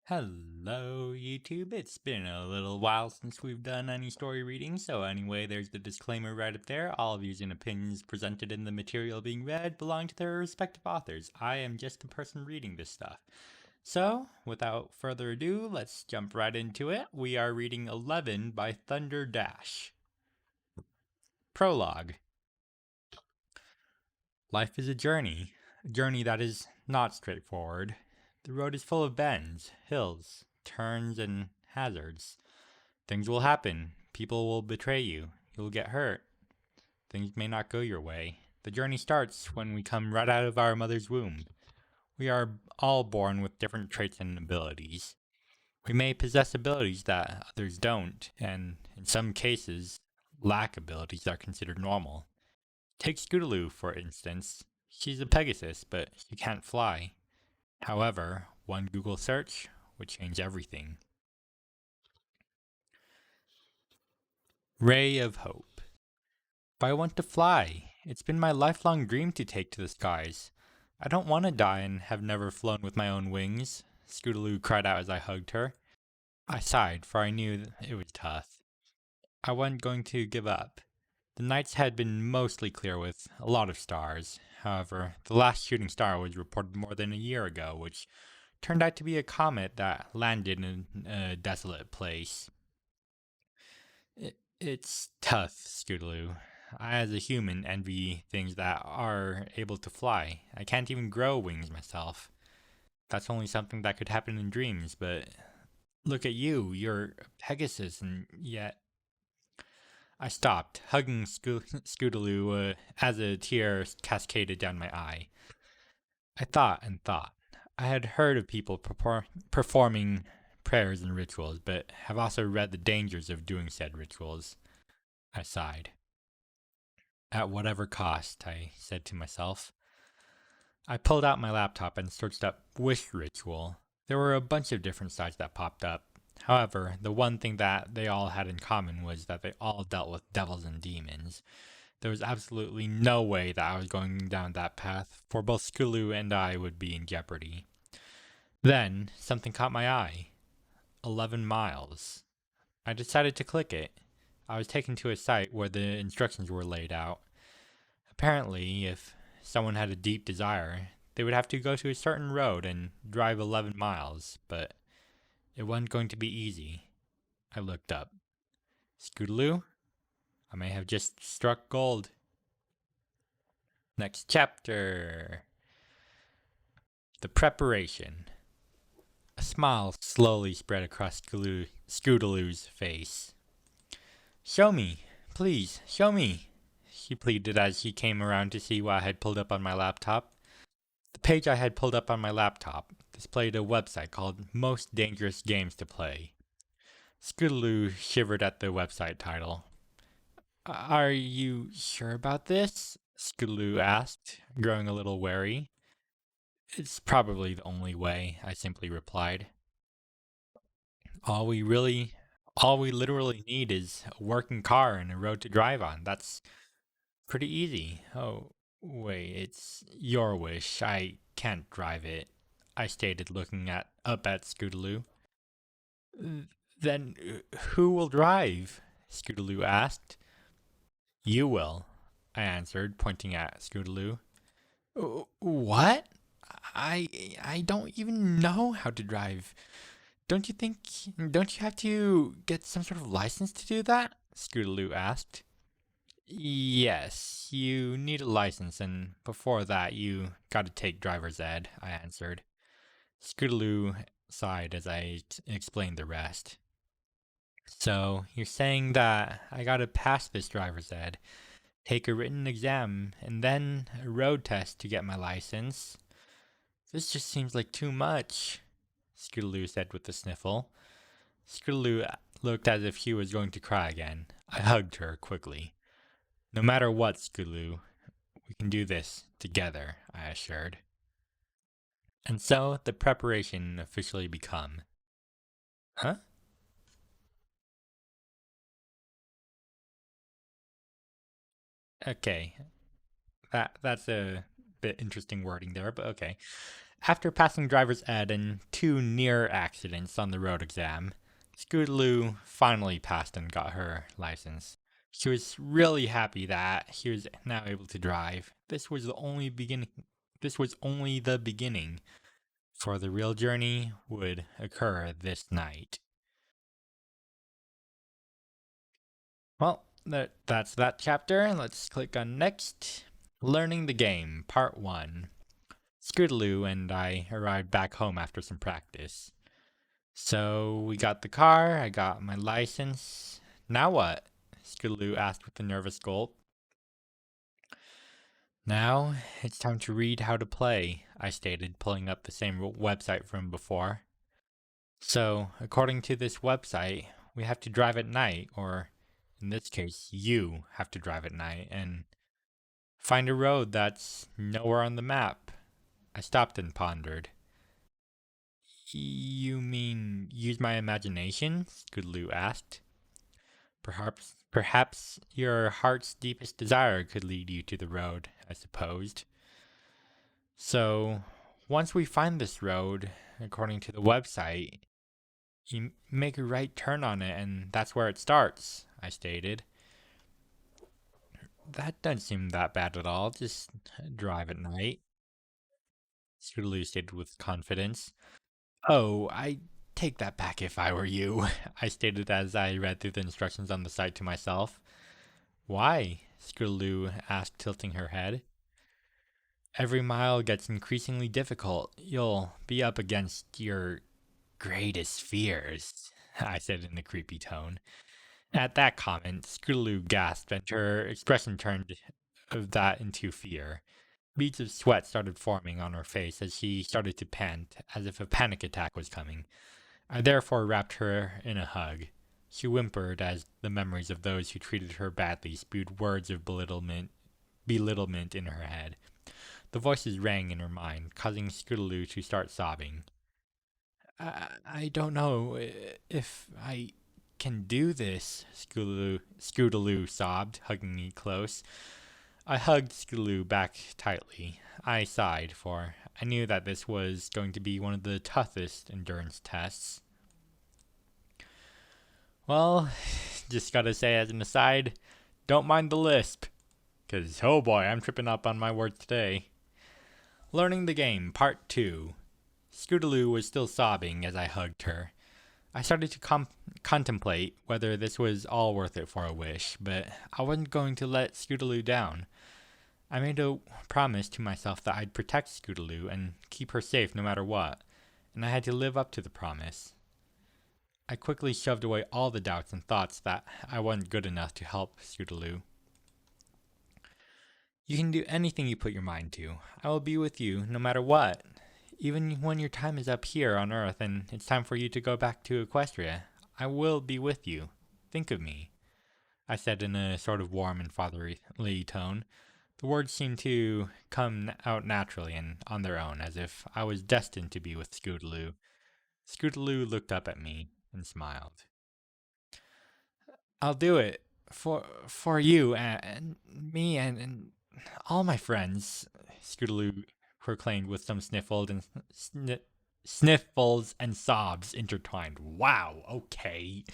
Hello, YouTube. It's been a little while since we've done any story reading, so anyway, there's the disclaimer right up there. All views and opinions presented in the material being read belong to their respective authors. I am just the person reading this stuff. So, without further ado, let's jump right into it. We are reading 11 by Thunder Dash. Prologue. Life is a journey that is not straightforward. The road is full of bends, hills, turns, and hazards. Things will happen. People will betray you. You'll get hurt. Things may not go your way. The journey starts when we come right out of our mother's womb. We are all born with different traits and abilities. We may possess abilities that others don't, and in some cases, lack abilities that are considered normal. Take Scootaloo, for instance. She's a Pegasus, but she can't fly. However, one Google search would change everything. Ray of Hope. If I want to fly, it's been my lifelong dream to take to the skies. I don't want to die and have never flown with my own wings, Scootaloo cried out as I hugged her. I sighed, for I knew it was tough. I wasn't going to give up. The nights had been mostly clear with a lot of stars. However, the last shooting star was reported more than a year ago, which turned out to be a comet that landed in a desolate place. It's tough, Scootaloo. I, as a human, envy things that are able to fly. I can't even grow wings myself. That's only something that could happen in dreams, but look at you, you're a Pegasus, and yet... I stopped, hugging Scootaloo as a tear cascaded down my eye. I thought and thought. I had heard of people performing prayers and rituals, but have also read the dangers of doing said rituals. I sighed. At whatever cost, I said to myself. I pulled out my laptop and searched up Wish Ritual. There were a bunch of different sites that popped up. However, the one thing that they all had in common was that they all dealt with devils and demons. There was absolutely no way that I was going down that path, for both Scootaloo and I would be in jeopardy. Then, something caught my eye. 11 miles. I decided to click it. I was taken to a site where the instructions were laid out. Apparently, if someone had a deep desire, they would have to go to a certain road and drive 11 miles, but it wasn't going to be easy. I looked up. Scootaloo? I may have just struck gold. Next chapter. The preparation. A smile slowly spread across Scootaloo's face. Show me, please, show me, she pleaded as she came around to see what I had pulled up on my laptop. The page I had pulled up on my laptop displayed a website called Most Dangerous Games to Play. Scootaloo shivered at the website title. Are you sure about this? Scootaloo asked, growing a little wary. It's probably the only way, I simply replied. All we literally need is a working car and a road to drive on. That's pretty easy. Oh, wait, it's your wish. I can't drive it, I stated, looking up at Scootaloo. Then who will drive? Scootaloo asked. You will, I answered, pointing at Scootaloo. What? I don't even know how to drive. Don't you have to get some sort of license to do that? Scootaloo asked. Yes, you need a license, and before that you gotta take driver's ed, I answered. Scootaloo sighed as I explained the rest. So, you're saying that I gotta pass this driver's ed, take a written exam, and then a road test to get my license? This just seems like too much, Scootaloo said with a sniffle. Scootaloo looked as if she was going to cry again. I hugged her quickly. No matter what, Scootaloo, we can do this together, I assured. And so the preparation officially begun. Huh? Okay. That's a bit interesting wording there, but okay. After passing driver's ed and 2 near accidents on the road exam, Scootaloo finally passed and got her license. She was really happy that she was now able to drive. This was only the beginning, for the real journey would occur this night. Well, that's that chapter. Let's click on next. Learning the game, part 1. Scootaloo and I arrived back home after some practice. So we got the car, I got my license. Now what? Scootaloo asked with a nervous gulp. Now it's time to read how to play, I stated, pulling up the same website from before. So, according to this website, we have to drive at night, or in this case, you have to drive at night and find a road that's nowhere on the map. I stopped and pondered. You mean use my imagination? Scootaloo asked. Perhaps your heart's deepest desire could lead you to the road, I supposed. So, once we find this road, according to the website, you make a right turn on it and that's where it starts, I stated. That doesn't seem that bad at all, just drive at night, Scootaloo stated with confidence. Oh, I take that back if I were you, I stated as I read through the instructions on the site to myself. Why? Scootaloo asked, tilting her head. Every mile gets increasingly difficult. You'll be up against your greatest fears, I said in a creepy tone. At that comment, Scootaloo gasped and her expression turned that into fear. Beads of sweat started forming on her face as she started to pant, as if a panic attack was coming. I therefore wrapped her in a hug. She whimpered as the memories of those who treated her badly spewed words of belittlement in her head. The voices rang in her mind, causing Scootaloo to start sobbing. I don't know if I can do this, Scootaloo sobbed, hugging me close. I hugged Scootaloo back tightly. I sighed, for I knew that this was going to be one of the toughest endurance tests. Well, just gotta say as an aside, don't mind the lisp, 'cause oh boy, I'm tripping up on my words today. Learning the game, part 2. Scootaloo was still sobbing as I hugged her. I started to contemplate whether this was all worth it for a wish, but I wasn't going to let Scootaloo down. I made a promise to myself that I'd protect Scootaloo and keep her safe no matter what, and I had to live up to the promise. I quickly shoved away all the doubts and thoughts that I wasn't good enough to help Scootaloo. You can do anything you put your mind to. I will be with you no matter what. Even when your time is up here on Earth and it's time for you to go back to Equestria, I will be with you. Think of me, I said in a sort of warm and fatherly tone. The words seemed to come out naturally and on their own, as if I was destined to be with Scootaloo. Scootaloo looked up at me and smiled. I'll do it for you and me and all my friends, Scootaloo proclaimed with some sniffles and sobs intertwined. Wow, okay.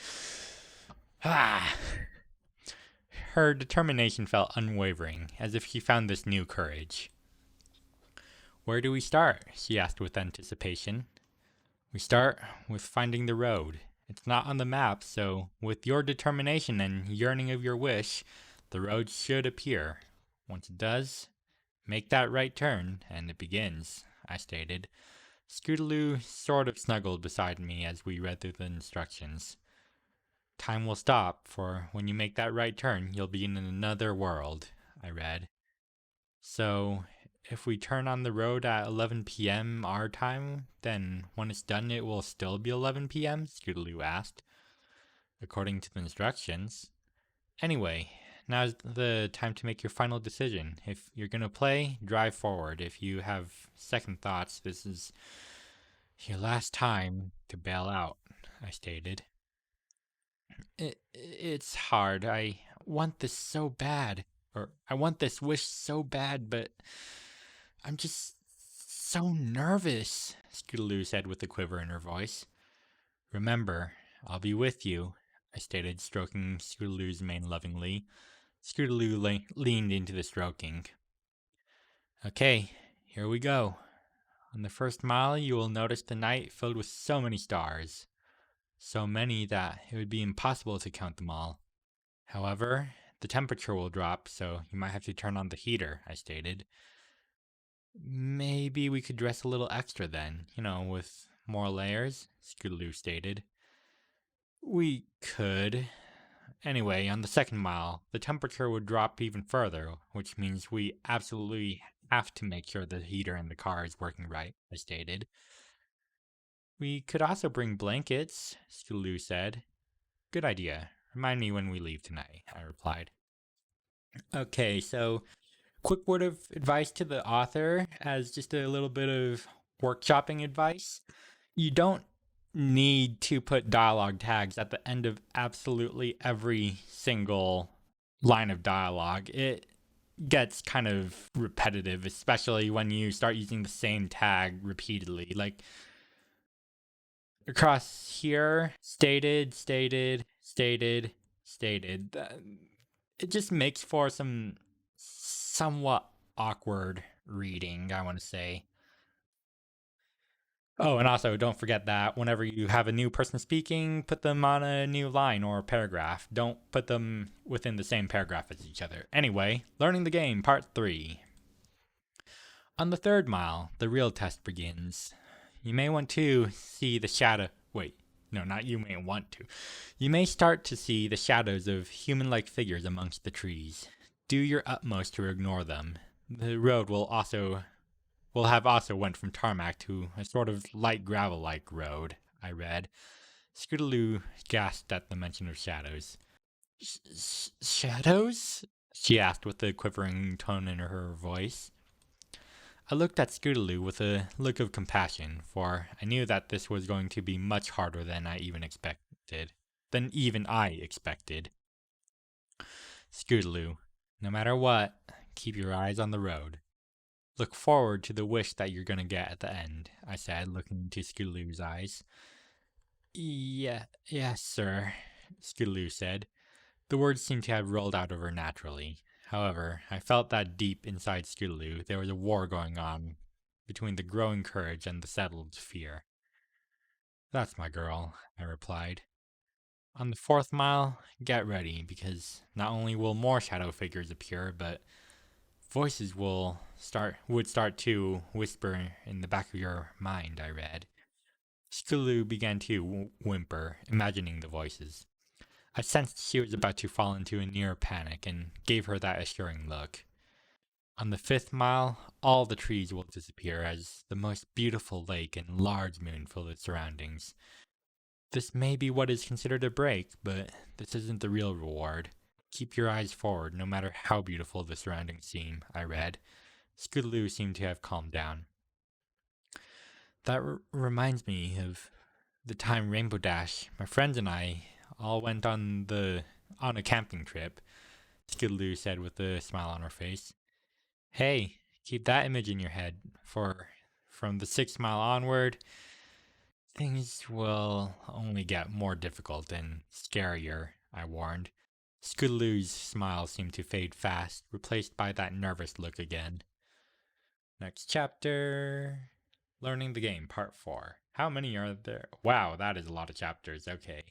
Her determination felt unwavering, as if she found this new courage. Where do we start? She asked with anticipation. We start with finding the road. It's not on the map, so with your determination and yearning of your wish, the road should appear. Once it does, make that right turn, and it begins, I stated. Scootaloo sort of snuggled beside me as we read through the instructions. Time will stop, for when you make that right turn, you'll be in another world, I read. So, if we turn on the road at 11 p.m. our time, then when it's done it will still be 11 p.m.? Scootaloo asked. According to the instructions. Anyway, now's the time to make your final decision. If you're gonna play, drive forward. If you have second thoughts, this is your last time to bail out, I stated. It's hard. I want this so bad. Or I want this wish so bad, but I'm just so nervous, Scootaloo said with a quiver in her voice. Remember, I'll be with you, I stated, stroking Scootaloo's mane lovingly. Scootaloo leaned into the stroking. Okay, here we go. On the first mile, you will notice the night filled with so many stars. So many that it would be impossible to count them all. However, the temperature will drop, so you might have to turn on the heater, I stated. Maybe we could dress a little extra then, with more layers, Scootaloo stated. We could. Anyway, on the second mile, the temperature would drop even further, which means we absolutely have to make sure the heater in the car is working right, I stated. We could also bring blankets, Scootaloo said. Good idea. Remind me when we leave tonight, I replied. Okay, so quick word of advice to the author as just a little bit of workshopping advice. You don't need to put dialogue tags at the end of absolutely every single line of dialogue. It gets kind of repetitive, especially when you start using the same tag repeatedly. Like across here, stated. It just makes for some somewhat awkward reading, I want to say. Oh, and also don't forget that whenever you have a new person speaking, put them on a new line or paragraph. Don't put them within the same paragraph as each other. Anyway, learning the game, part 3. On the third mile, the real test begins. You may want to see the shadow. Wait, no, not you may want to. You may start to see the shadows of human-like figures amongst the trees. Do your utmost to ignore them. The road will have also went from tarmac to a sort of light gravel-like road, I read. Scootaloo gasped at the mention of shadows. Shadows? She asked with a quivering tone in her voice. I looked at Scootaloo with a look of compassion, for I knew that this was going to be much harder than even I expected. Scootaloo, no matter what, keep your eyes on the road. Look forward to the wish that you're going to get at the end, I said, looking into Scootaloo's eyes. Yes, sir, Scootaloo said. The words seemed to have rolled out of her naturally. However, I felt that deep inside Scootaloo there was a war going on between the growing courage and the settled fear. That's my girl, I replied. On the fourth mile, get ready, because not only will more shadow figures appear, but voices would start to whisper in the back of your mind, I read. Scootaloo began to whimper, imagining the voices. I sensed she was about to fall into a near panic and gave her that assuring look. On the fifth mile, all the trees will disappear as the most beautiful lake and large moon fill the surroundings. This may be what is considered a break, but this isn't the real reward. Keep your eyes forward, no matter how beautiful the surroundings seem, I read. Scootaloo seemed to have calmed down. That reminds me of the time Rainbow Dash, my friends and I, all went on a camping trip, Scootaloo said with a smile on her face. Hey, keep that image in your head, for from the 6th mile onward, things will only get more difficult and scarier, I warned. Scootaloo's smile seemed to fade fast, replaced by that nervous look again. Next chapter. Learning the game, part 4. How many are there? Wow, that is a lot of chapters. Okay.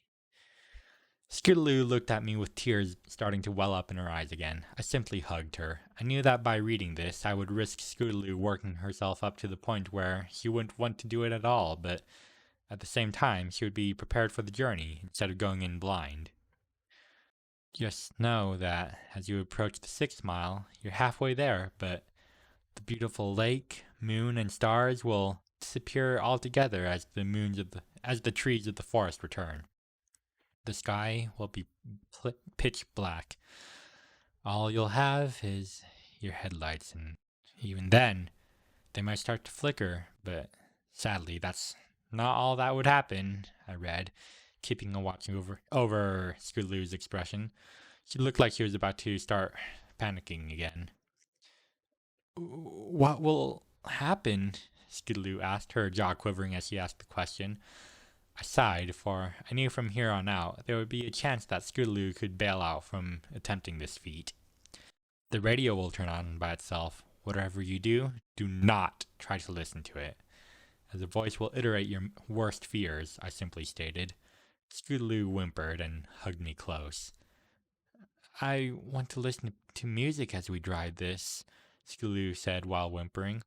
Scootaloo looked at me with tears starting to well up in her eyes again. I simply hugged her. I knew that by reading this, I would risk Scootaloo working herself up to the point where she wouldn't want to do it at all, but at the same time, she would be prepared for the journey instead of going in blind. Just know that as you approach the 6th mile, you're halfway there, but the beautiful lake, moon, and stars will disappear altogether as the trees of the forest return. The sky will be pitch black. All you'll have is your headlights, and even then, they might start to flicker, but sadly, that's not all that would happen, I read, keeping a watch over Scootaloo's expression. She looked like she was about to start panicking again. What will happen? Scootaloo asked, her jaw quivering as she asked the question. I sighed, for I knew from here on out there would be a chance that Scootaloo could bail out from attempting this feat. The radio will turn on by itself. Whatever you do, do not try to listen to it, as the voice will iterate your worst fears, I simply stated. Scootaloo whimpered and hugged me close. I want to listen to music as we drive this, Scootaloo said while whimpering.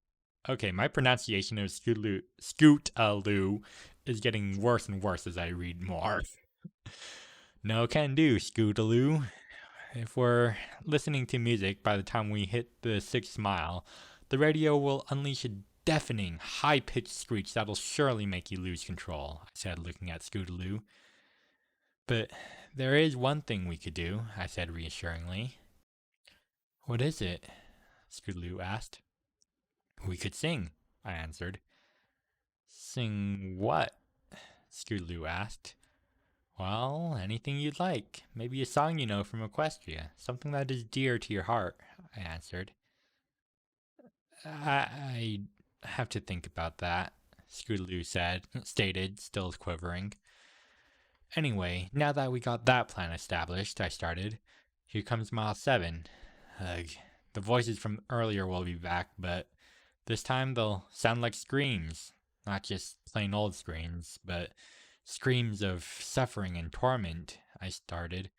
Okay, my pronunciation of Scootaloo is getting worse and worse as I read more. No can do, Scootaloo. If we're listening to music by the time we hit the 6th mile, the radio will unleash a deafening, high-pitched screech that'll surely make you lose control, I said, looking at Scootaloo. But there is one thing we could do, I said reassuringly. What is it? Scootaloo asked. We could sing, I answered. Sing what? Scootaloo asked. Well, anything you'd like. Maybe a song you know from Equestria. Something that is dear to your heart, I answered. I have to think about that, Scootaloo stated, still quivering. Anyway, now that we got that plan established, I started. Here comes mile 7. Ugh. The voices from earlier will be back, but this time they'll sound like screams. Not just plain old screams, but screams of suffering and torment, I started.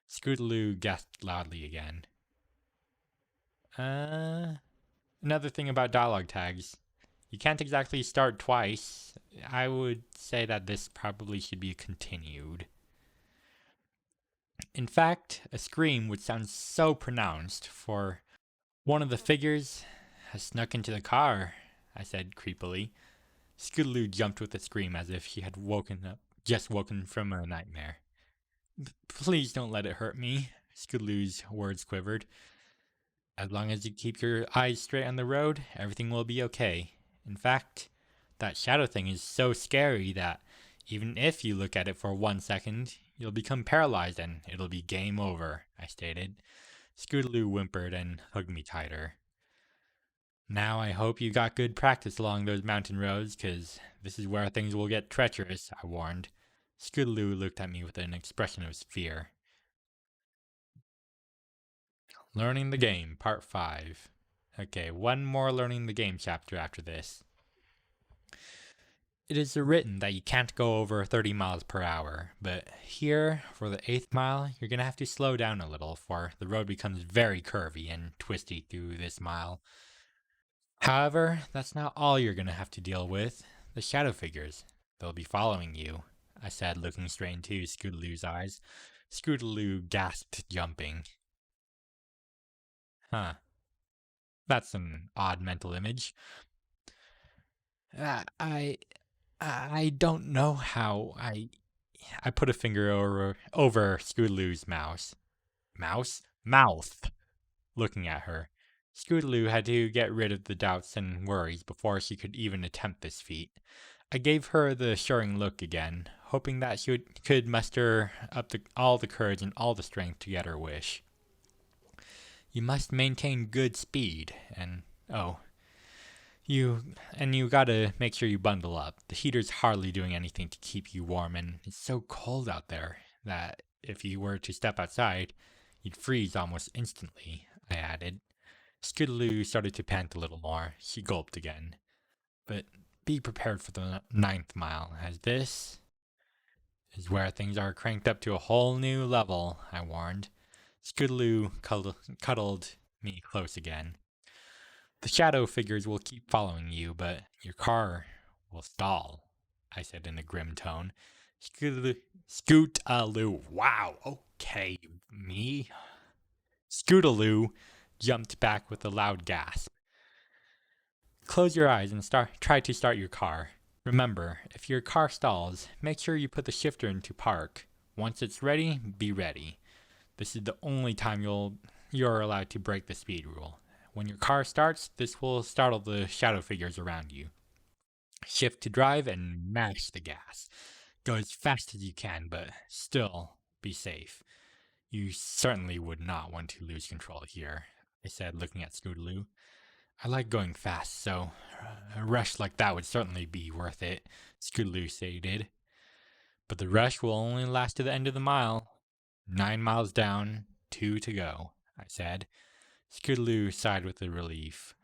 Scootaloo gasped loudly again. Another thing about dialogue tags. You can't exactly start twice. I would say that this probably should be continued. In fact, a scream would sound so pronounced, for one of the figures has snuck into the car, I said creepily. Scootaloo jumped with a scream as if she had just woken from a nightmare. Please don't let it hurt me, Scootaloo's words quivered. As long as you keep your eyes straight on the road, everything will be okay. In fact, that shadow thing is so scary that even if you look at it for 1 second, you'll become paralyzed and it'll be game over, I stated. Scootaloo whimpered and hugged me tighter. Now I hope you got good practice along those mountain roads, 'cause this is where things will get treacherous, I warned. Scootaloo looked at me with an expression of fear. Learning the game, part 5. Okay, one more learning the game chapter after this. It is written that you can't go over 30 miles per hour, but here, for the 8th mile, you're going to have to slow down a little, for the road becomes very curvy and twisty through this mile. However, that's not all you're going to have to deal with. The shadow figures. They'll be following you, I said, looking straight into Scootaloo's eyes. Scootaloo gasped, jumping. Huh. That's an odd mental image. I don't know how I put a finger over Scootaloo's mouth, looking at her. Scootaloo had to get rid of the doubts and worries before she could even attempt this feat. I gave her the assuring look again, hoping that she could muster up all the courage and all the strength to get her wish. You must maintain good speed, and you gotta make sure you bundle up. The heater's hardly doing anything to keep you warm, and it's so cold out there that if you were to step outside, you'd freeze almost instantly, I added. Scootaloo started to pant a little more. She gulped again. But be prepared for the 9th mile, as this is where things are cranked up to a whole new level, I warned. Scootaloo cuddled me close again. The shadow figures will keep following you, but your car will stall, I said in a grim tone. Scootaloo, wow, okay, me? Scootaloo jumped back with a loud gasp. Close your eyes and try to start your car. Remember, if your car stalls, make sure you put the shifter into park. Once it's ready, be ready. This is the only time you're allowed to break the speed rule. When your car starts, this will startle the shadow figures around you. Shift to drive and mash the gas. Go as fast as you can, but still be safe. You certainly would not want to lose control here, I said, looking at Scootaloo. I like going fast, so a rush like that would certainly be worth it, Scootaloo stated. But the rush will only last to the end of the mile. 9 miles down, 2 to go, I said. Scootaloo sighed with relief,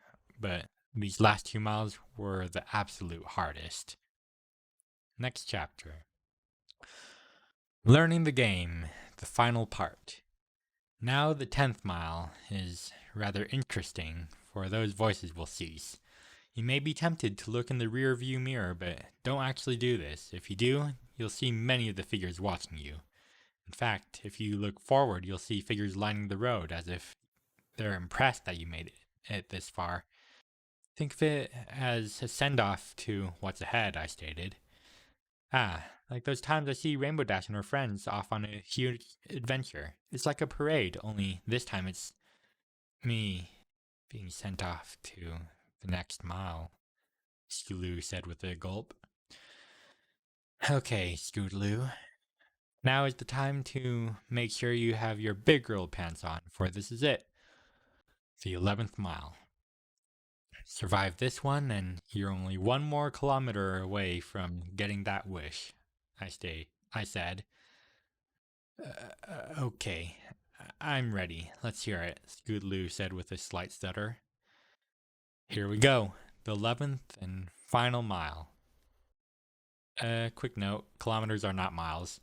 but these last 2 miles were the absolute hardest. Next chapter. Learning the game, the final part. Now the 10th mile is rather interesting, for those voices will cease. You may be tempted to look in the rear view mirror, but don't actually do this. If you do, you'll see many of the figures watching you. In fact, if you look forward, you'll see figures lining the road as if they're impressed that you made it this far. Think of it as a send-off to what's ahead, I stated. Like those times I see Rainbow Dash and her friends off on a huge adventure. It's like a parade, only this time it's me being sent off to the next mile, Scootaloo said with a gulp. Okay, Scootaloo. Now is the time to make sure you have your big girl pants on, for this is it. The 11th mile. Survive this one, and you're only 1 more kilometer away from getting that wish, I said. Okay, I'm ready. Let's hear it, Scootaloo said with a slight stutter. Here we go, the 11th and final mile. Quick note, kilometers are not miles.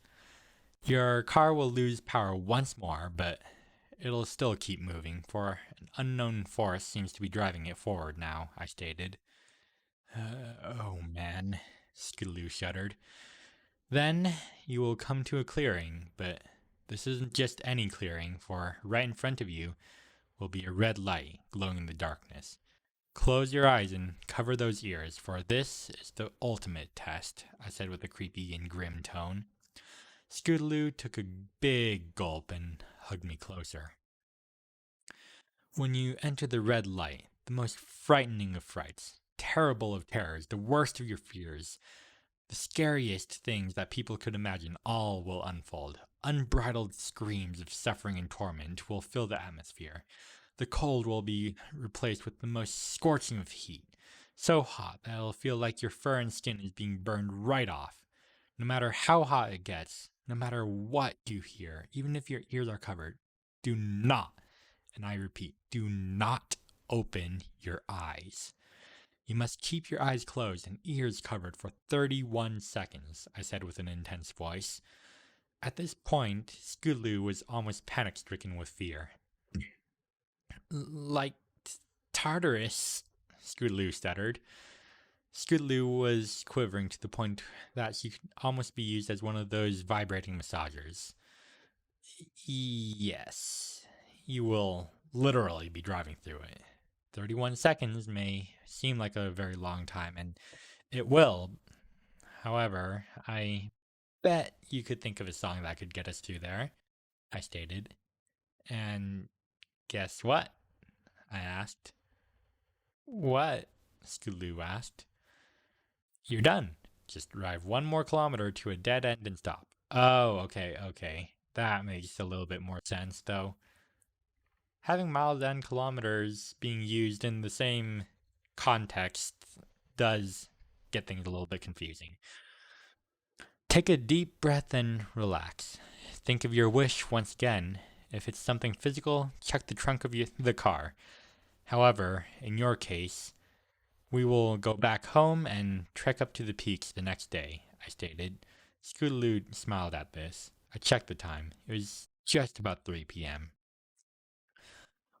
Your car will lose power once more, but it'll still keep moving, for an unknown force seems to be driving it forward now, I stated. Oh man, Scootaloo shuddered. Then you will come to a clearing, but this isn't just any clearing, for right in front of you will be a red light glowing in the darkness. Close your eyes and cover those ears, for this is the ultimate test, I said with a creepy and grim tone. Scootaloo took a big gulp and hugged me closer. When you enter the red light, the most frightening of frights, terrible of terrors, the worst of your fears, the scariest things that people could imagine, all will unfold. Unbridled screams of suffering and torment will fill the atmosphere. The cold will be replaced with the most scorching of heat, so hot that it'll feel like your fur and skin is being burned right off. No matter how hot it gets, no matter what you hear, even if your ears are covered, do not, and I repeat, do not open your eyes. You must keep your eyes closed and ears covered for 31 seconds, I said with an intense voice. At this point, Scootaloo was almost panic-stricken with fear. Like Tartarus, Scootaloo stuttered. Scootaloo was quivering to the point that she could almost be used as one of those vibrating massagers. Yes, you will literally be driving through it. 31 seconds may seem like a very long time, and it will. However, I bet you could think of a song that could get us through there, I stated. And guess what? I asked. What? Scootaloo asked. You're done. Just drive 1 more kilometer to a dead end and stop. Oh, okay. That makes a little bit more sense, though. Having miles and kilometers being used in the same context does get things a little bit confusing. Take a deep breath and relax. Think of your wish once again. If it's something physical, check the trunk of the car. However, in your case, we will go back home and trek up to the peaks the next day, I stated. Scootaloo smiled at this. I checked the time. It was just about 3 p.m.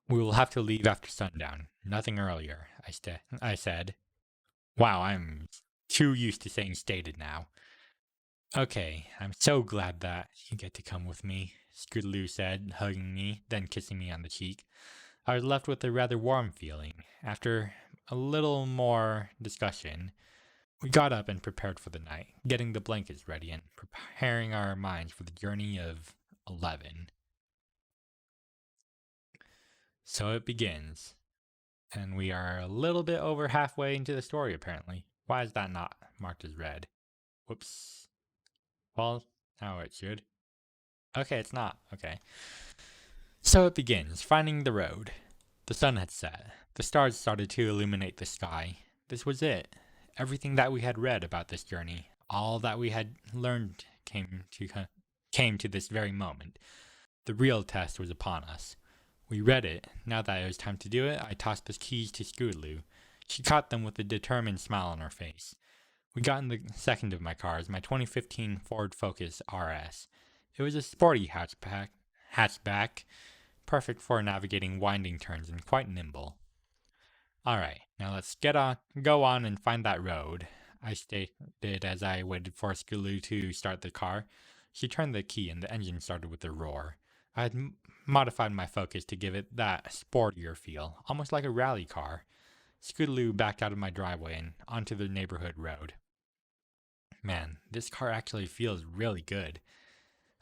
We will have to leave after sundown. Nothing earlier, I said. Wow, I'm too used to saying stated now. Okay, I'm so glad that you get to come with me, Scootaloo said, hugging me, then kissing me on the cheek. I was left with a rather warm feeling. After a little more discussion, we got up and prepared for the night, getting the blankets ready and preparing our minds for the journey of 11. So it begins, and we are a little bit over halfway into the story apparently. Why is that not marked as red? Whoops. Well, now it should. Okay, it's not. Okay. So it begins, finding the road. The sun had set. The stars started to illuminate the sky. This was it. Everything that we had read about this journey, all that we had learned came to this very moment. The real test was upon us. We read it. Now that it was time to do it, I tossed the keys to Scootaloo. She caught them with a determined smile on her face. We got in the second of my cars, my 2015 Ford Focus RS. It was a sporty hatchback, perfect for navigating winding turns and quite nimble. Alright, now let's go on and find that road, I stated as I waited for Scootaloo to start the car. She turned the key and the engine started with a roar. I had modified my Focus to give it that sportier feel, almost like a rally car. Scootaloo backed out of my driveway and onto the neighborhood road. Man, this car actually feels really good.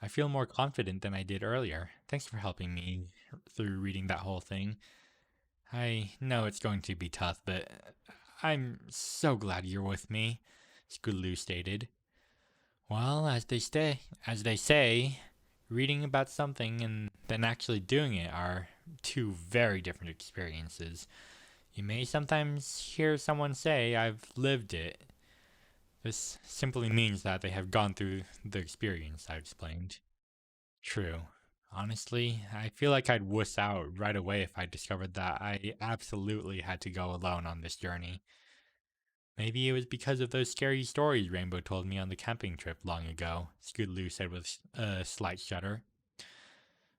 I feel more confident than I did earlier. Thanks for helping me through reading that whole thing. I know it's going to be tough, but I'm so glad you're with me, Scootaloo stated. Well, as they say, reading about something and then actually doing it are two very different experiences. You may sometimes hear someone say, I've lived it. This simply means that they have gone through the experience, I explained. True. Honestly, I feel like I'd wuss out right away if I discovered that I absolutely had to go alone on this journey. Maybe it was because of those scary stories Rainbow told me on the camping trip long ago, Scootaloo said with a slight shudder.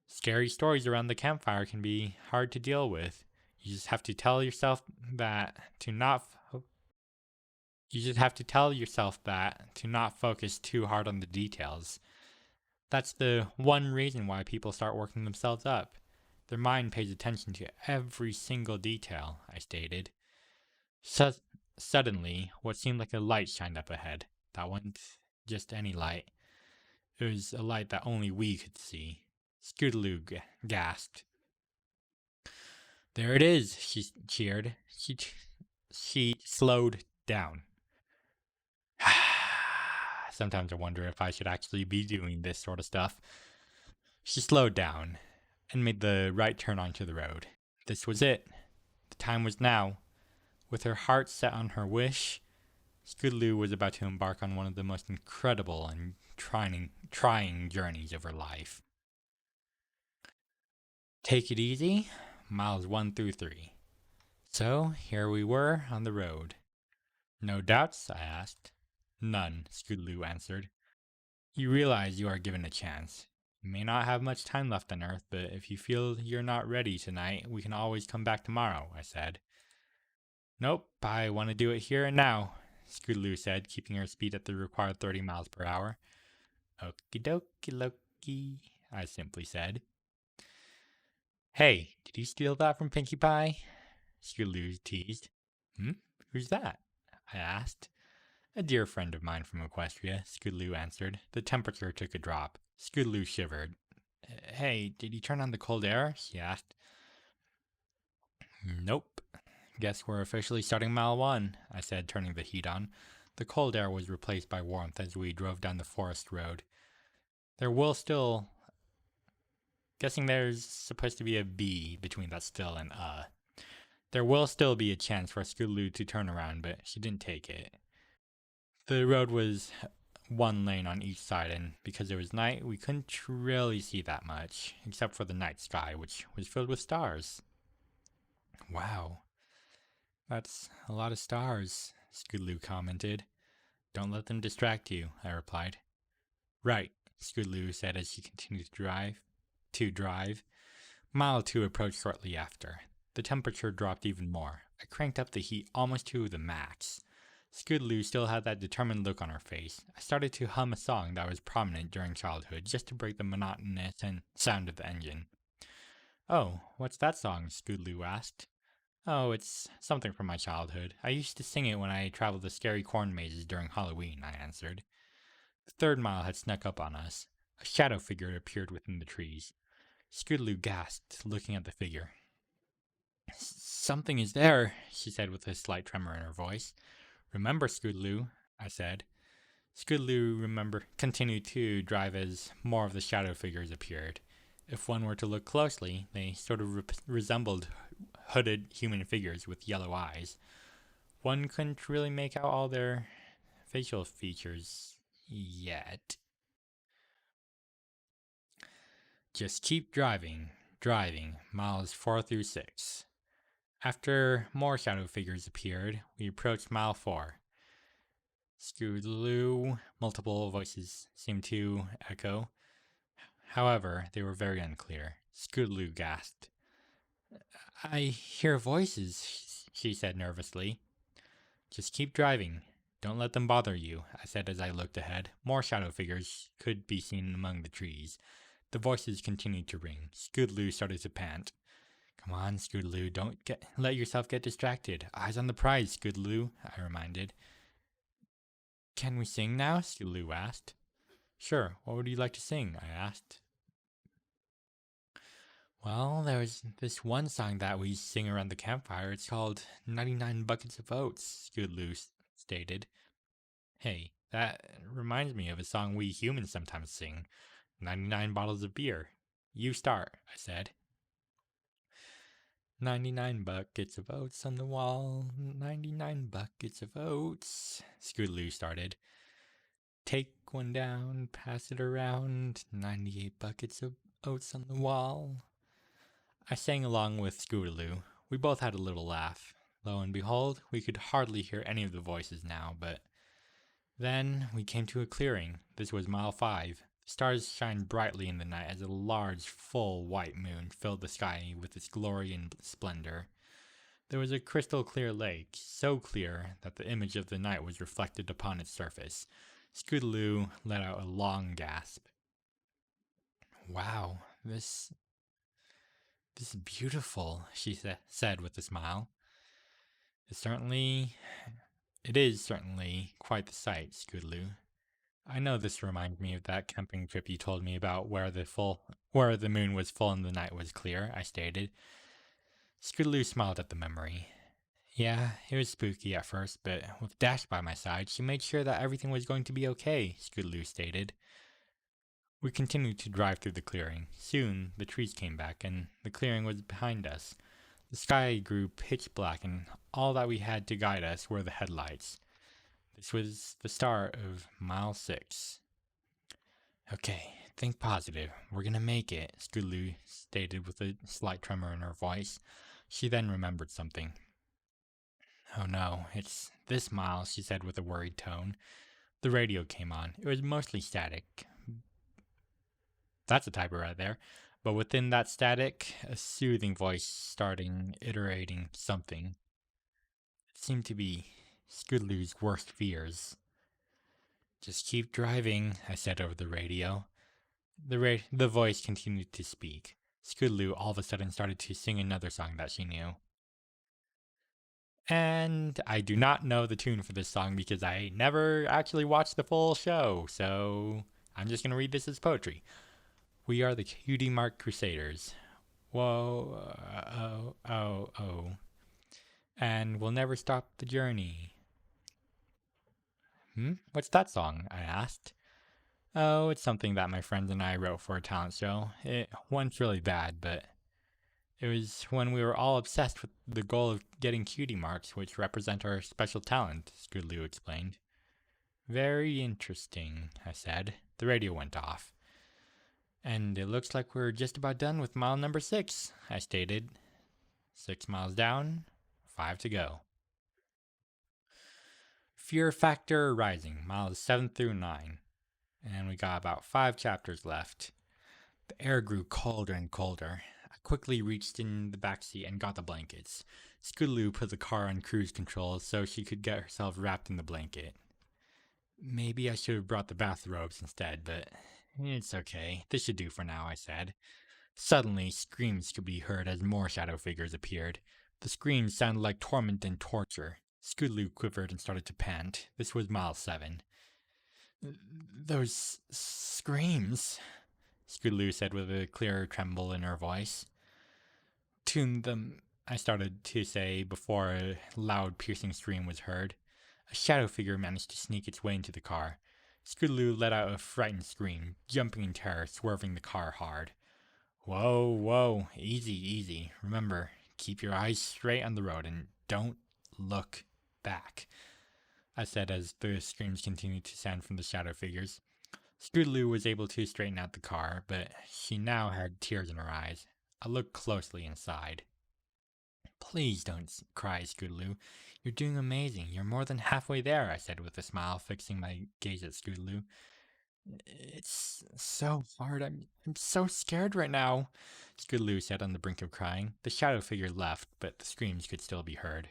Scary stories around the campfire can be hard to deal with. You just have to tell yourself that to not focus too hard on the details. That's the one reason why people start working themselves up. Their mind pays attention to every single detail, I stated. Suddenly, what seemed like a light shined up ahead. That wasn't just any light. It was a light that only we could see. Scootaloo gasped. There it is, she cheered. She slowed down. Sometimes I wonder if I should actually be doing this sort of stuff. She slowed down and made the right turn onto the road. This was it. The time was now. With her heart set on her wish, Scootaloo was about to embark on one of the most incredible and trying journeys of her life. Take it easy, miles 1 through 3. So, here we were on the road. No doubts? I asked. None, Scootaloo answered. You realize you are given a chance. You may not have much time left on Earth, but if you feel you're not ready tonight, we can always come back tomorrow, I said. Nope, I want to do it here and now, Scootaloo said, keeping her speed at the required 30 miles per hour. Okie dokie loki, I simply said. Hey, did you steal that from Pinkie Pie? Scootaloo teased. Who's that? I asked. A dear friend of mine from Equestria, Scootaloo answered. The temperature took a drop. Scootaloo shivered. Hey, did you turn on the cold air? She asked. Nope. Guess we're officially starting mile 1, I said, turning the heat on. The cold air was replaced by warmth as we drove down the forest road. Guessing there's supposed to be a B between that still and There will still be a chance for Scootaloo to turn around, but she didn't take it. The road was one lane on each side, and because it was night, we couldn't really see that much, except for the night sky, which was filled with stars. Wow. That's a lot of stars, Scootaloo commented. Don't let them distract you, I replied. Right, Scootaloo said as she continued to drive. Mile 2 approached shortly after. The temperature dropped even more. I cranked up the heat almost to the max. Scootaloo still had that determined look on her face. I started to hum a song that was prominent during childhood, just to break the monotonous sound of the engine. Oh, what's that song? Scootaloo asked. Oh, it's something from my childhood. I used to sing it when I traveled the scary corn mazes during Halloween, I answered. The 3rd mile had snuck up on us. A shadow figure appeared within the trees. Scootaloo gasped, looking at the figure. Something is there, she said with a slight tremor in her voice. Remember, Scootaloo, I said. Scootaloo continued to drive as more of the shadow figures appeared. If one were to look closely, they sort of resembled hooded human figures with yellow eyes. One couldn't really make out all their facial features yet. Just keep driving, miles 4 through 6. After more shadow figures appeared, we approached mile 4. Scootaloo, multiple voices seemed to echo. However, they were very unclear. Scootaloo gasped. I hear voices, she said nervously. Just keep driving. Don't let them bother you, I said as I looked ahead. More shadow figures could be seen among the trees. The voices continued to ring. Scootaloo started to pant. Come on, Scootaloo, don't let yourself get distracted. Eyes on the prize, Scootaloo, I reminded. Can we sing now? Scootaloo asked. Sure, what would you like to sing? I asked. Well, there was this one song that we sing around the campfire. It's called 99 Buckets of Oats, Scootaloo stated. Hey, that reminds me of a song we humans sometimes sing. 99 bottles of beer. You start, I said. 99 buckets of oats on the wall, 99 buckets of oats, Scootaloo started. Take one down, pass it around, 98 buckets of oats on the wall. I sang along with Scootaloo. We both had a little laugh. Lo and behold, we could hardly hear any of the voices now, but then we came to a clearing. This was mile 5. The stars shined brightly in the night as a large, full white moon filled the sky with its glory and splendor. There was a crystal clear lake, so clear that the image of the night was reflected upon its surface. Scootaloo let out a long gasp. Wow, this is beautiful, she said with a smile. It is certainly quite the sight, Scootaloo. I know this reminds me of that camping trip you told me about where the moon was full and the night was clear, I stated. Scootaloo smiled at the memory. Yeah, it was spooky at first, but with Dash by my side, she made sure that everything was going to be okay, Scootaloo stated. We continued to drive through the clearing. Soon, the trees came back, and the clearing was behind us. The sky grew pitch black, and all that we had to guide us were the headlights. This was the start of mile 6. Okay, think positive. We're gonna make it, Scootaloo stated with a slight tremor in her voice. She then remembered something. Oh no, it's this mile, she said with a worried tone. The radio came on. It was mostly static. That's a typo right there. But within that static, a soothing voice starting iterating something. It seemed to be Scootaloo's worst fears. Just keep driving, I said over the radio. The voice continued to speak. Scootaloo all of a sudden started to sing another song that she knew. And I do not know the tune for this song because I never actually watched the full show, so I'm just going to read this as poetry. We are the Cutie Mark Crusaders. Whoa, oh. And we'll never stop the journey. What's that song? I asked. Oh, it's something that my friends and I wrote for a talent show. It wasn't really bad, but it was when we were all obsessed with the goal of getting cutie marks, which represent our special talent, Scootaloo explained. Very interesting, I said. The radio went off. And it looks like we're just about done with mile number 6, I stated. 6 miles down, 5 to go. Fear Factor Rising, miles 7 through 9. And we got about 5 chapters left. The air grew colder and colder. I quickly reached in the backseat and got the blankets. Scootaloo put the car on cruise control so she could get herself wrapped in the blanket. Maybe I should have brought the bathrobes instead, but it's okay. This should do for now, I said. Suddenly, screams could be heard as more shadow figures appeared. The screams sounded like torment and torture. Scootaloo quivered and started to pant. This was mile 7. Those screams, Scootaloo said with a clear tremble in her voice. Tune them, I started to say before a loud piercing scream was heard. A shadow figure managed to sneak its way into the car. Scootaloo let out a frightened scream, jumping in terror, swerving the car hard. Whoa, easy. Remember, keep your eyes straight on the road and don't look back, I said as the screams continued to sound from the shadow figures. Scootaloo was able to straighten out the car, but she now had tears in her eyes. I looked closely inside. Please don't cry, Scootaloo. You're doing amazing. You're more than halfway there, I said with a smile, fixing my gaze at Scootaloo. It's so hard. I'm so scared right now, Scootaloo said on the brink of crying. The shadow figure left, but the screams could still be heard.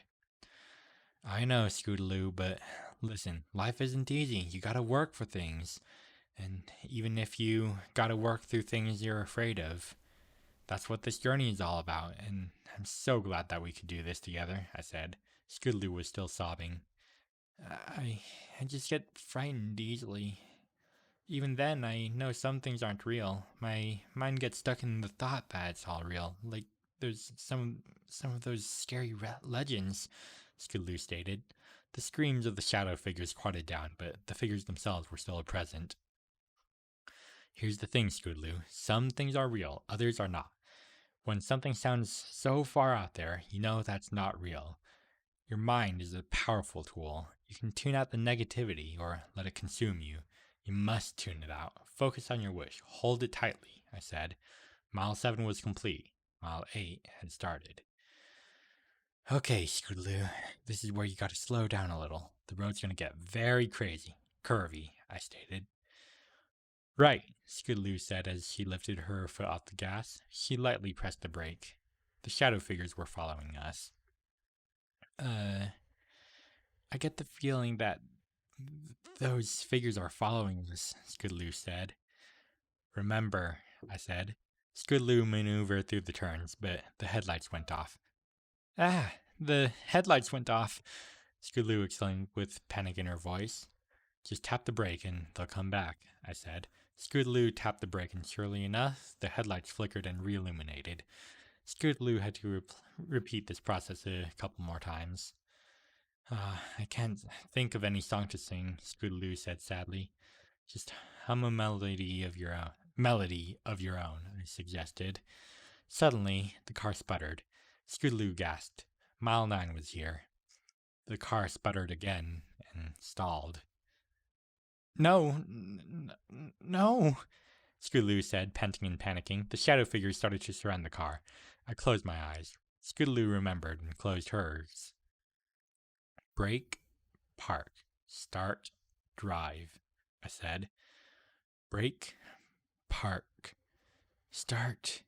I know, Scootaloo, but listen, life isn't easy. You gotta work for things. And even if you gotta work through things you're afraid of, that's what this journey is all about, and I'm so glad that we could do this together, I said. Scootaloo was still sobbing. I, I just get frightened easily. Even then, I know some things aren't real. My mind gets stuck in the thought that it's all real. Like, there's some of those scary legends, Scootaloo stated. The screams of the shadow figures quieted down, but the figures themselves were still present. Here's the thing, Scootaloo. Some things are real, others are not. When something sounds so far out there, you know that's not real. Your mind is a powerful tool. You can tune out the negativity or let it consume you. You must tune it out. Focus on your wish. Hold it tightly, I said. Mile 7 was complete. Mile 8 had started. Okay, Scootaloo, this is where you gotta slow down a little. The road's gonna get very crazy. Curvy, I stated. Right, Scootaloo said as she lifted her foot off the gas. She lightly pressed the brake. The shadow figures were following us. I get the feeling that those figures are following us, Scootaloo said. Remember, I said. Scootaloo maneuvered through the turns, but the headlights went off. Ah, the headlights went off, Scootaloo exclaimed with panic in her voice. Just tap the brake and they'll come back, I said. Scootaloo tapped the brake and surely enough, the headlights flickered and re-illuminated. Scootaloo had to repeat this process a couple more times. I can't think of any song to sing, Scootaloo said sadly. Just hum a melody of your own. I suggested. Suddenly, the car sputtered. Scootaloo gasped. Mile 9 was here. The car sputtered again and stalled. No, no, Scootaloo said, panting and panicking. The shadow figures started to surround the car. I closed my eyes. Scootaloo remembered and closed hers. Brake, park, start, drive, I said. Brake, park, start,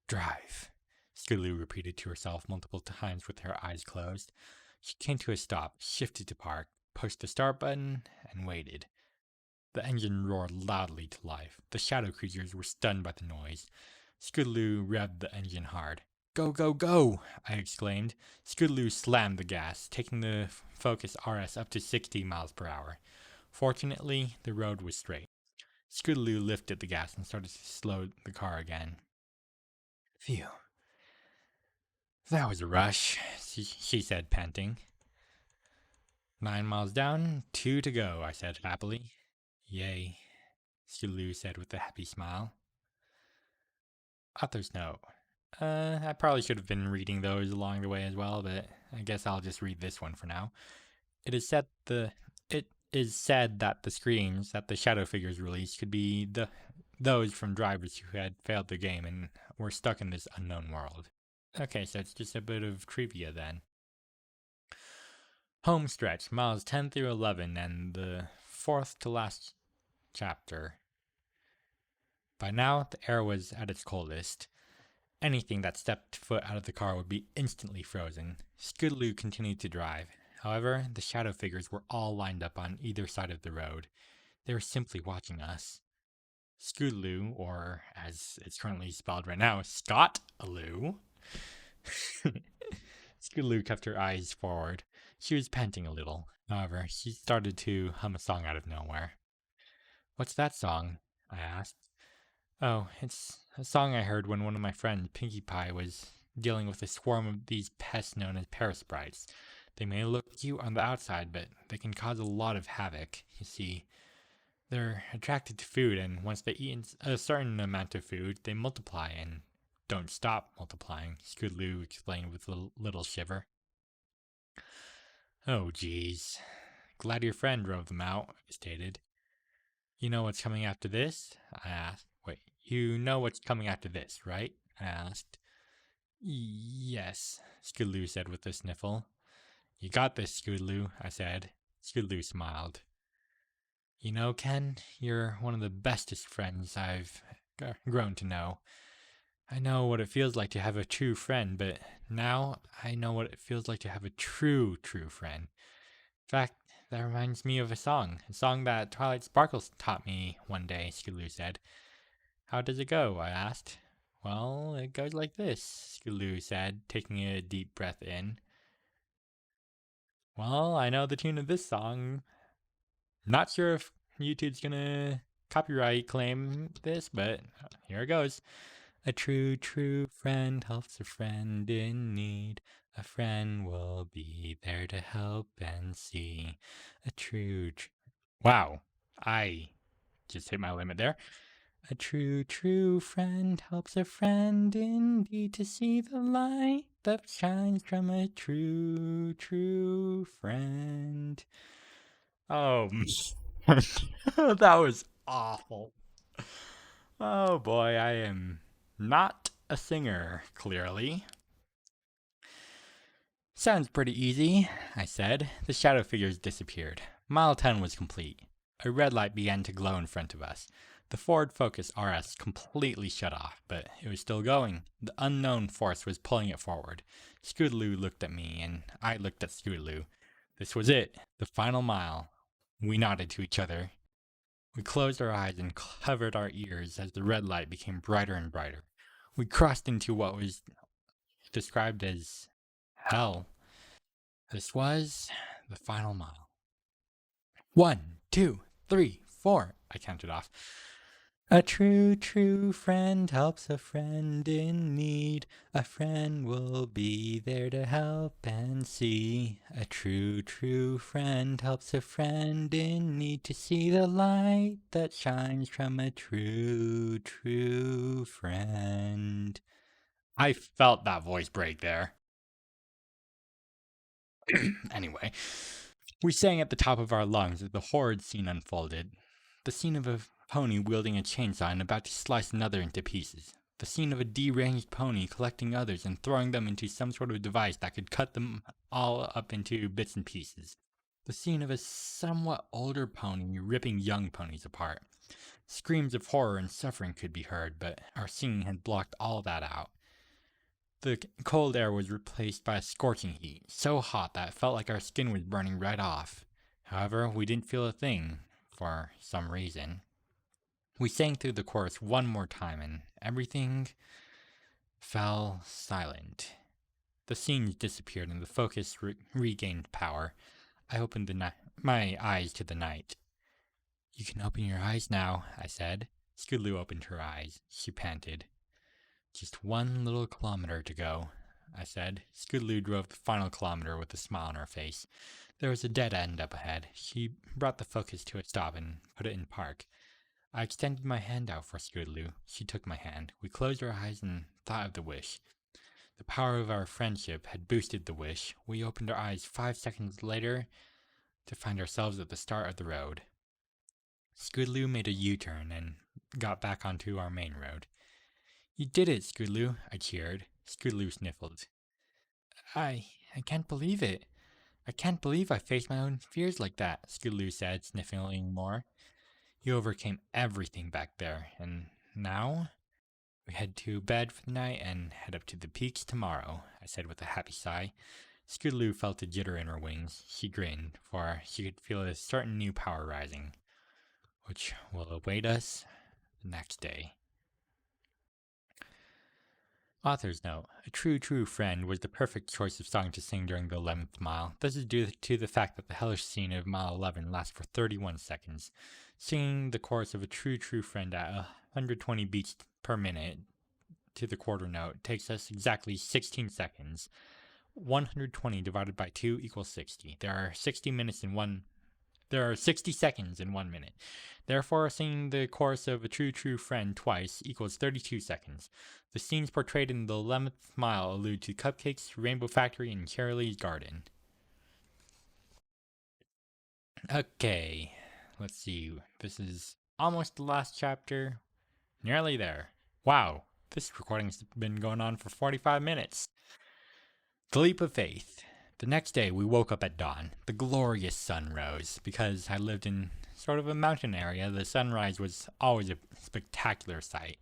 drive, Scootaloo repeated to herself multiple times with her eyes closed. She came to a stop, shifted to park, pushed the start button, and waited. The engine roared loudly to life. The shadow creatures were stunned by the noise. Scootaloo revved the engine hard. Go, go, go! I exclaimed. Scootaloo slammed the gas, taking the Focus RS up to 60 miles per hour. Fortunately, the road was straight. Scootaloo lifted the gas and started to slow the car again. Phew. That was a rush, she said, panting. 9 miles down, 2 to go, I said happily. Yay, Scootaloo said with a happy smile. Author's note. I probably should have been reading those along the way as well, but I guess I'll just read this one for now. It is said that the screams that the shadow figures released could be those from drivers who had failed the game and were stuck in this unknown world. Okay, so it's just a bit of trivia then. Home stretch, miles 10 through 11, and the fourth to last chapter. By now, the air was at its coldest. Anything that stepped foot out of the car would be instantly frozen. Scootaloo continued to drive. However, the shadow figures were all lined up on either side of the road. They were simply watching us. Scootaloo, or as it's currently spelled right now, Scott-aloo. Scootaloo kept her eyes forward. She was panting a little. However, she started to hum a song out of nowhere. What's that song? I asked. Oh, it's a song I heard when one of my friends, Pinkie Pie, was dealing with a swarm of these pests known as parasprites. They may look cute on the outside, but they can cause a lot of havoc. You see, they're attracted to food, and once they eat a certain amount of food, they multiply and don't stop multiplying, Scootaloo explained with a little shiver. Oh, geez. Glad your friend drove them out, I stated. You know what's coming after this? I asked. Wait, you know what's coming after this, right? I asked. Yes, Scootaloo said with a sniffle. You got this, Scootaloo, I said. Scootaloo smiled. You know, Ken, you're one of the bestest friends I've grown to know. I know what it feels like to have a true friend, but now I know what it feels like to have a true friend. In fact, that reminds me of a song that Twilight Sparkles taught me one day, Scootaloo said. How does it go? I asked. Well, it goes like this, Scootaloo said, taking a deep breath in. Well, I know the tune of this song. Not sure if YouTube's gonna copyright claim this, but here it goes. A true friend helps a friend in need. A friend will be there to help and see. A Wow, I just hit my limit there. A true friend helps a friend indeed to see the light that shines from a true friend. Oh, that was awful. Oh boy, I am not a singer, clearly. Sounds pretty easy, I said. The shadow figures disappeared. Mile 10 was complete. A red light began to glow in front of us. The forward focus RS completely shut off, but it was still going. The unknown force was pulling it forward. Scootaloo looked at me, and I looked at Scootaloo. This was it, the final mile. We nodded to each other. We closed our eyes and covered our ears as the red light became brighter and brighter. We crossed into what was described as hell. This was the final mile. 1, 2, 3, 4, I counted off. A true friend helps a friend in need. A friend will be there to help and see. A true friend helps a friend in need to see the light that shines from a true friend. I felt that voice break there. Anyway, we sang at the top of our lungs as the horrid scene unfolded. The scene of a pony wielding a chainsaw and about to slice another into pieces. The scene of a deranged pony collecting others and throwing them into some sort of device that could cut them all up into bits and pieces. The scene of a somewhat older pony ripping young ponies apart. Screams of horror and suffering could be heard, but our singing had blocked all that out. The cold air was replaced by a scorching heat, so hot that it felt like our skin was burning right off. However, we didn't feel a thing, for some reason. We sang through the chorus one more time, and everything fell silent. The scenes disappeared, and the focus regained power. I opened my eyes to the night. You can open your eyes now, I said. Scootaloo opened her eyes. She panted. Just 1 little kilometer to go, I said. Scootaloo drove the final kilometer with a smile on her face. There was a dead end up ahead. She brought the focus to a stop and put it in park. I extended my hand out for Scootaloo. She took my hand. We closed our eyes and thought of the wish. The power of our friendship had boosted the wish. We opened our eyes 5 seconds later to find ourselves at the start of the road. Scootaloo made a U-turn and got back onto our main road. You did it, Scootaloo, I cheered. Scootaloo sniffled. I can't believe it. I can't believe I faced my own fears like that, Scootaloo said, sniffling more. You overcame everything back there, and now? We head to bed for the night and head up to the peaks tomorrow, I said with a happy sigh. Scootaloo felt a jitter in her wings. She grinned, for she could feel a certain new power rising, which will await us the next day. Author's note. A true friend was the perfect choice of song to sing during the 11th mile. This is due to the fact that the hellish scene of mile 11 lasts for 31 seconds. Singing the chorus of a true friend at 120 beats per minute to the quarter note takes us exactly 16 seconds. 120 divided by 2 equals 60. There are 60 minutes in 1 There are 60 seconds in 1 minute. Therefore, singing the chorus of A True Friend twice equals 32 seconds. The scenes portrayed in the 11th mile allude to cupcakes, Rainbow Factory, and Carolee's Garden. Okay, let's see. This is almost the last chapter. Nearly there. Wow, this recording's been going on for 45 minutes. The Leap of Faith. The next day, we woke up at dawn. The glorious sun rose. Because I lived in sort of a mountain area, the sunrise was always a spectacular sight.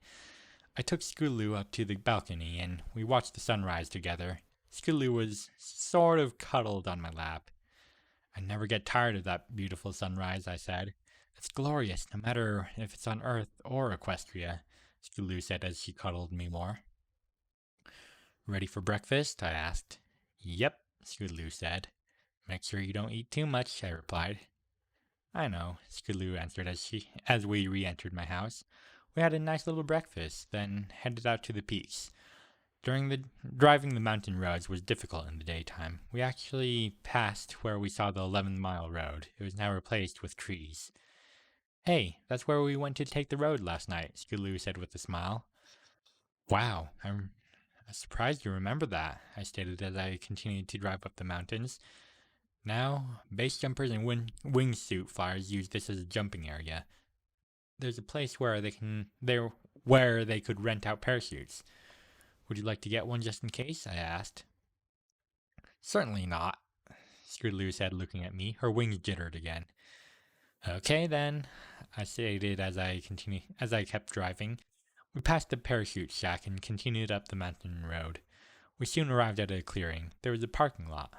I took Scootaloo up to the balcony, and we watched the sunrise together. Scootaloo was sort of cuddled on my lap. I never get tired of that beautiful sunrise, I said. It's glorious, no matter if it's on Earth or Equestria, Scootaloo said as she cuddled me more. Ready for breakfast? I asked. Yep, Scootaloo said. Make sure you don't eat too much, I replied. I know, Scootaloo answered as we re-entered my house. We had a nice little breakfast, then headed out to the peaks. Driving the mountain roads was difficult in the daytime. We actually passed where we saw the 11-mile road. It was now replaced with trees. Hey, that's where we went to take the road last night, Scootaloo said with a smile. Wow, I'm surprised you remember that, I stated as I continued to drive up the mountains. Now, base jumpers and wingsuit flyers use this as a jumping area. There's a place where they could rent out parachutes. Would you like to get one just in case? I asked. Certainly not, Scootaloo said, looking at me. Her wings jittered again. Okay then, I stated as I kept driving. We passed the parachute shack and continued up the mountain road. We soon arrived at a clearing. There was a parking lot.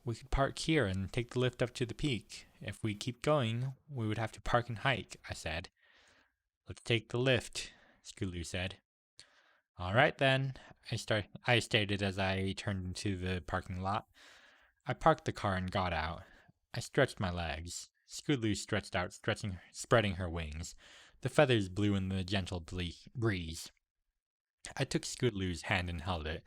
We could park here and take the lift up to the peak. If we keep going, we would have to park and hike, I said. Let's take the lift, Scootaloo said. All right then, I stated as I turned into the parking lot. I parked the car and got out. I stretched my legs. Scootaloo stretched out, spreading her wings. The feathers blew in the gentle breeze. I took Scootaloo's hand and held it,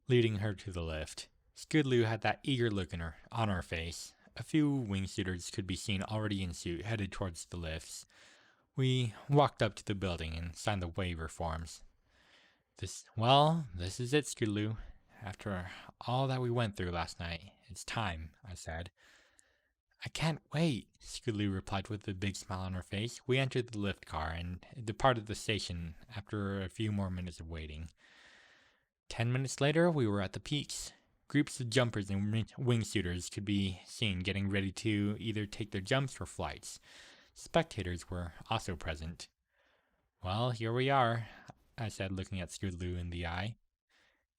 leading her to the lift. Scootaloo had that eager look on her face. A few wingsuiters could be seen already in suit, headed towards the lifts. We walked up to the building and signed the waiver forms. This is it, Scootaloo. After all that we went through last night, it's time, I said. I can't wait, Scootaloo replied with a big smile on her face. We entered the lift car and departed the station after a few more minutes of waiting. 10 minutes later, we were at the peaks. Groups of jumpers and wingsuiters could be seen getting ready to either take their jumps or flights. Spectators were also present. Well, here we are, I said, looking at Scootaloo in the eye.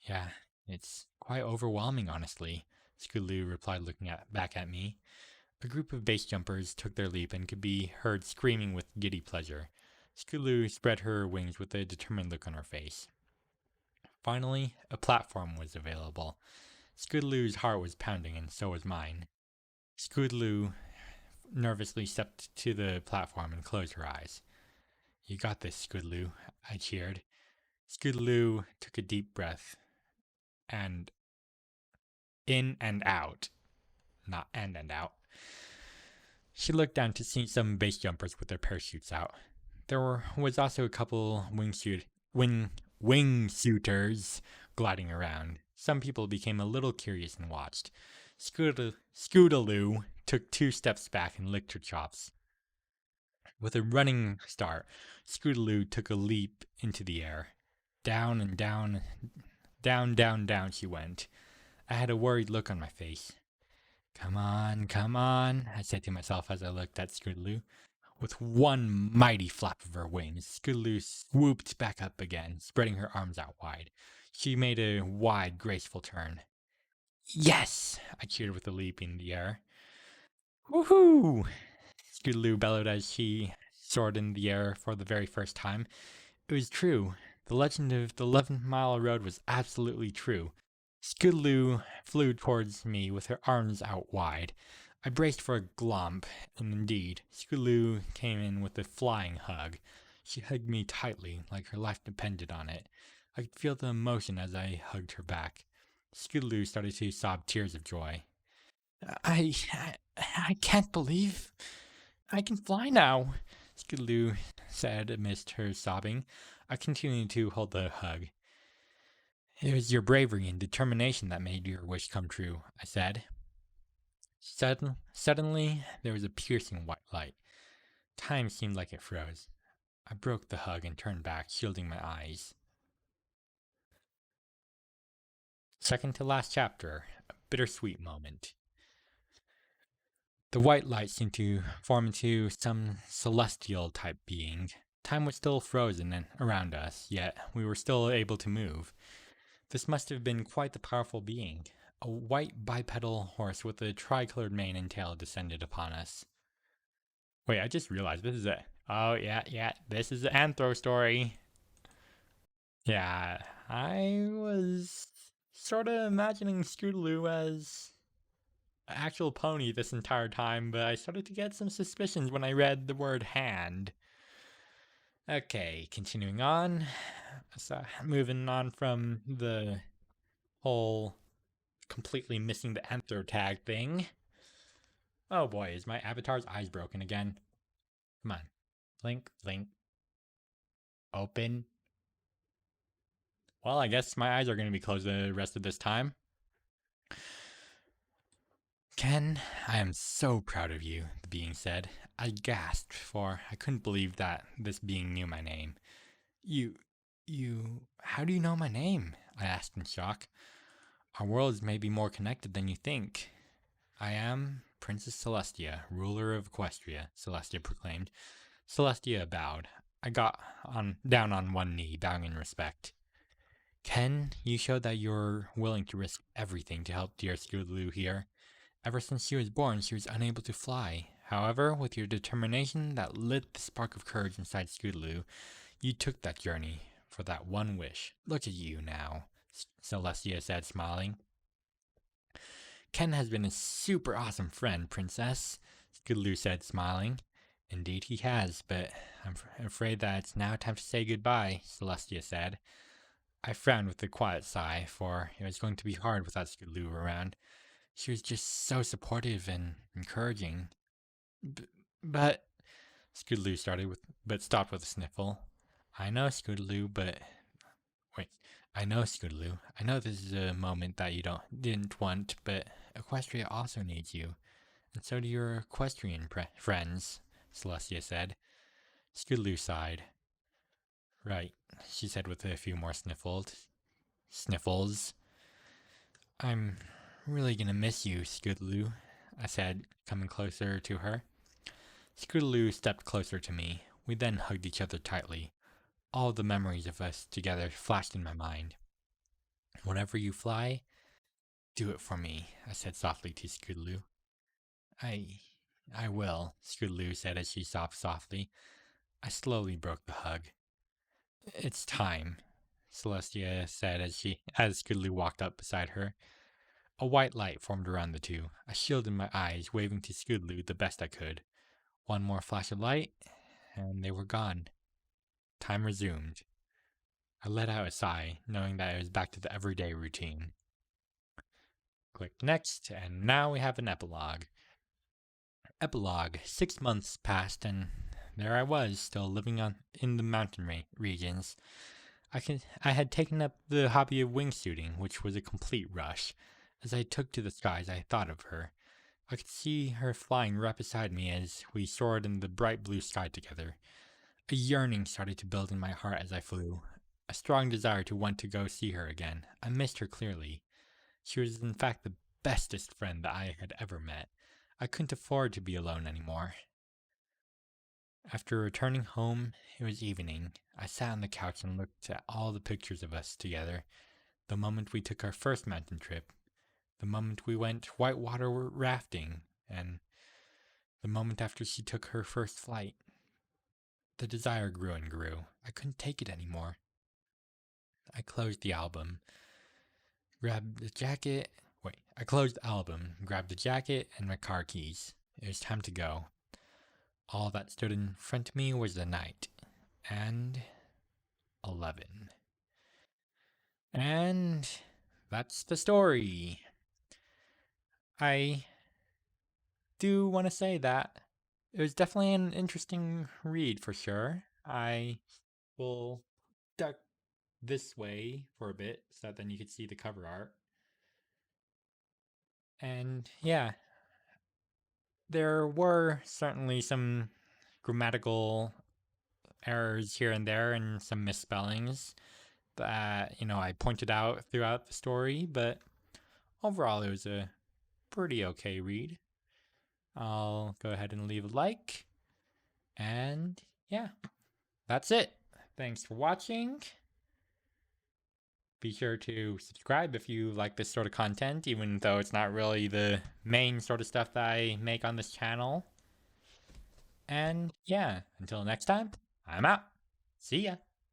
Yeah, it's quite overwhelming, honestly, Scootaloo replied, looking back at me. A group of base jumpers took their leap and could be heard screaming with giddy pleasure. Scootaloo spread her wings with a determined look on her face. Finally, a platform was available. Scootaloo's heart was pounding, and so was mine. Scootaloo nervously stepped to the platform and closed her eyes. You got this, Scootaloo, I cheered. Scootaloo took a deep breath, and in and out. Not and out. She looked down to see some base jumpers with their parachutes out. There was also a couple wingsuiters gliding around. Some people became a little curious and watched. Scootaloo took 2 steps back and licked her chops. With a running start, Scootaloo took a leap into the air. Down and down, down she went. I had a worried look on my face. Come on, I said to myself as I looked at Scootaloo. With one mighty flap of her wings, Scootaloo swooped back up again, spreading her arms out wide. She made a wide, graceful turn. Yes! I cheered with a leap in the air. Woohoo! Scootaloo bellowed as she soared in the air for the very first time. It was true. The legend of the 11-mile road was absolutely true. Scootaloo flew towards me with her arms out wide. I braced for a glomp, and indeed, Scootaloo came in with a flying hug. She hugged me tightly, like her life depended on it. I could feel the emotion as I hugged her back. Scootaloo started to sob tears of joy. I can't believe I can fly now, Scootaloo said amidst her sobbing. I continued to hold the hug. It was your bravery and determination that made your wish come true, I said. Suddenly, there was a piercing white light. Time seemed like it froze. I broke the hug and turned back, shielding my eyes. Second to last chapter, a bittersweet moment. The white light seemed to form into some celestial type being. Time was still frozen around us, yet we were still able to move. This must have been quite the powerful being. A white bipedal horse with a tricolored mane and tail descended upon us. Wait, I just realized this is a... Oh, yeah, this is the Anthro story. Yeah, I was sort of imagining Scootaloo as an actual pony this entire time, but I started to get some suspicions when I read the word hand. Okay, continuing on. So, moving on from the whole completely missing the Anthro tag thing. Oh boy, is my avatar's eyes broken again? Come on. Blink, blink. Open. Well, I guess my eyes are going to be closed the rest of this time. Ken, I am so proud of you, the being said. I gasped, for I couldn't believe that this being knew my name. How do you know my name? I asked in shock. Our worlds may be more connected than you think. I am Princess Celestia, ruler of Equestria, Celestia proclaimed. Celestia bowed. I got down on one knee, bowing in respect. Ken, you showed that you're willing to risk everything to help dear Scootaloo here. Ever since she was born, she was unable to fly. However, with your determination that lit the spark of courage inside Scootaloo, you took that journey for that one wish. Look at you now, Celestia said, smiling. Ken has been a super awesome friend, Princess, Scootaloo said, smiling. Indeed he has, but I'm afraid that it's now time to say goodbye, Celestia said. I frowned with a quiet sigh, for it was going to be hard without Scootaloo around. She was just so supportive and encouraging. But Scootaloo stopped with a sniffle. I know, Scootaloo, but wait. I know, Scootaloo. I know this is a moment that you didn't want, but Equestria also needs you, and so do your equestrian friends, Celestia said. Scootaloo sighed. Right, she said with a few more sniffles. I'm really gonna miss you, Scootaloo, I said, coming closer to her. Scootaloo stepped closer to me. We then hugged each other tightly. All the memories of us together flashed in my mind. Whenever you fly, do it for me, I said softly to Scootaloo. I will, Scootaloo said as she sobbed softly. I slowly broke the hug. It's time, Celestia said as Scootaloo walked up beside her. A white light formed around the two. I shielded my eyes, waving to Scootaloo the best I could. One more flash of light, and they were gone. Time resumed. I let out a sigh, knowing that it was back to the everyday routine. Click next, and now we have an epilogue. Epilogue. 6 months passed, and there I was, still living in the mountain regions. I had taken up the hobby of wingsuiting, which was a complete rush. As I took to the skies, I thought of her. I could see her flying right beside me as we soared in the bright blue sky together. A yearning started to build in my heart as I flew. A strong desire to want to go see her again. I missed her clearly. She was in fact the bestest friend that I had ever met. I couldn't afford to be alone anymore. After returning home, it was evening. I sat on the couch and looked at all the pictures of us together. The moment we took our first mountain trip, the moment we went whitewater rafting, and the moment after she took her first flight. The desire grew and grew. I couldn't take it anymore. I closed the album, grabbed the jacket. I closed the album, grabbed the jacket and my car keys. It was time to go. All that stood in front of me was the night. And 11. And that's the story. I do want to say that it was definitely an interesting read for sure. I will duck this way for a bit so that then you can see the cover art. And yeah, there were certainly some grammatical errors here and there and some misspellings that, I pointed out throughout the story, but overall it was a pretty okay read. I'll go ahead and leave a like, and yeah, that's it. Thanks for watching. Be sure to subscribe if you like this sort of content, even though it's not really the main sort of stuff that I make on this channel. And yeah, until next time, I'm out. See ya.